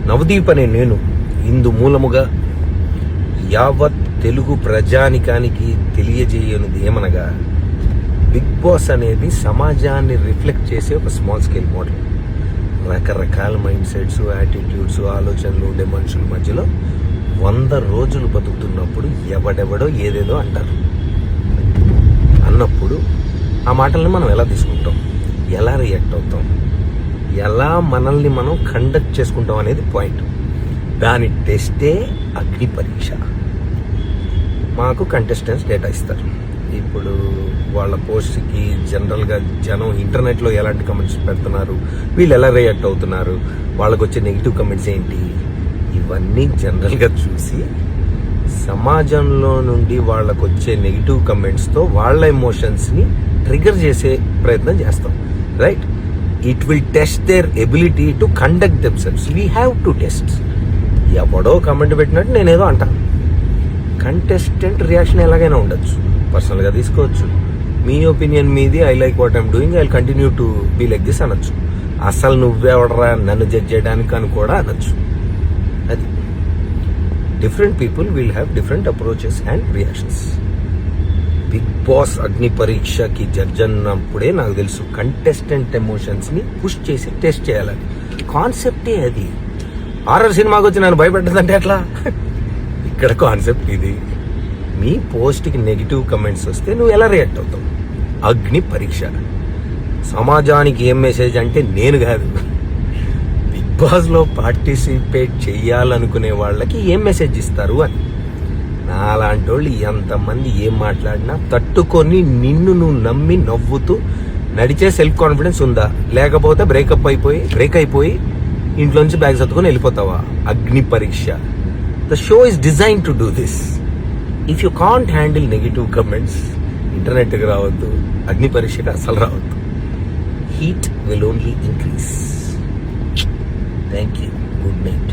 నవదీప్ అనే నేను ఇందు మూలముగా యావత్ తెలుగు ప్రజానికానికి తెలియజేయనిది ఏమనగా, బిగ్ బాస్ అనేది సమాజాన్ని రిఫ్లెక్ట్ చేసే ఒక స్మాల్ స్కేల్ మోడల్. రకరకాల మైండ్ సెట్స్, యాటిట్యూడ్స్, ఆలోచనలు ఉండే మనుషుల మధ్యలో 100 రోజులు బతుకుతున్నప్పుడు ఎవడెవడో ఏదేదో అంటారు. అన్నప్పుడు ఆ మాటల్ని మనం ఎలా తీసుకుంటాం, ఎలా రియాక్ట్ అవుతాం, ఎలా మనల్ని మనం కండక్ట్ చేసుకుంటాం అనేది పాయింట్. దాని టెస్టే అగ్ని పరీక్ష. మాకు కంటెస్టెంట్స్ డేటా ఇస్తారు. ఇప్పుడు వాళ్ళ పోస్ట్కి జనరల్గా జనం ఇంటర్నెట్లో ఎలాంటి కమెంట్స్ పెడుతున్నారు, వీళ్ళు ఎలా రియాక్ట్ అవుతున్నారు, వాళ్ళకు వచ్చే నెగిటివ్ కమెంట్స్ ఏంటి, ఇవన్నీ జనరల్గా చూసి సమాజంలో నుండి వాళ్ళకు వచ్చే నెగిటివ్ కమెంట్స్తో వాళ్ళ ఎమోషన్స్ని ట్రిగర్ చేసే ప్రయత్నం చేస్తాం. Right? It will test their ability to conduct themselves. We have to test. ఎవడో కమెంట్ పెట్టినట్టు నేనేదో అంటాను. కంటెస్టెంట్ రియాక్షన్ ఎలాగైనా ఉండొచ్చు, పర్సనల్గా తీసుకోవచ్చు. మీ ఒపీనియన్ మీది, I like what I'm doing, I will continue to be like this అనొచ్చు. అసలు నువ్వెవడరా నన్ను జడ్జ్ చేయడానికి అని కూడా అనొచ్చు. అది different people will have different approaches and reactions. Bigg Boss అగ్ని పరీక్షకి జడ్జ్ అన్నప్పుడే నాకు తెలుసు కంటెస్టెంట్ ఎమోషన్స్ని పుష్ చేసి టెస్ట్ చేయాలని. కాన్సెప్టే అది. హారర్ సినిమాకి వచ్చి నన్ను భయపెట్టదంటే ఎట్లా? ఇక్కడ కాన్సెప్ట్ ఇది. మీ పోస్ట్కి నెగిటివ్ కమెంట్స్ వస్తే నువ్వు ఎలా రియాక్ట్ అవుతావు? అగ్ని పరీక్ష. సమాజానికి ఏం మెసేజ్ అంటే నేను కాదు, బిగ్ బాస్లో పార్టిసిపేట్ చెయ్యాలనుకునే వాళ్ళకి ఏం మెసేజ్ ఇస్తారు అని. నాలాంటి వాళ్ళు ఎంతమంది ఏం మాట్లాడినా తట్టుకొని నిన్ను నువ్వు నమ్మి నవ్వుతూ నడిచే సెల్ఫ్ కాన్ఫిడెన్స్ ఉందా? లేకపోతే బ్రేక్ అయిపోయి ఇంట్లోంచి బ్యాగ్ సర్దుకొని వెళ్ళిపోతావా? Agni Pariksha. The show is designed to do this. If you can't handle negative comments, ఇంటర్నెట్కి రావద్దు, అగ్ని పరీక్షకి అసలు రావద్దు. Heat will only increase. Thank you. Good night.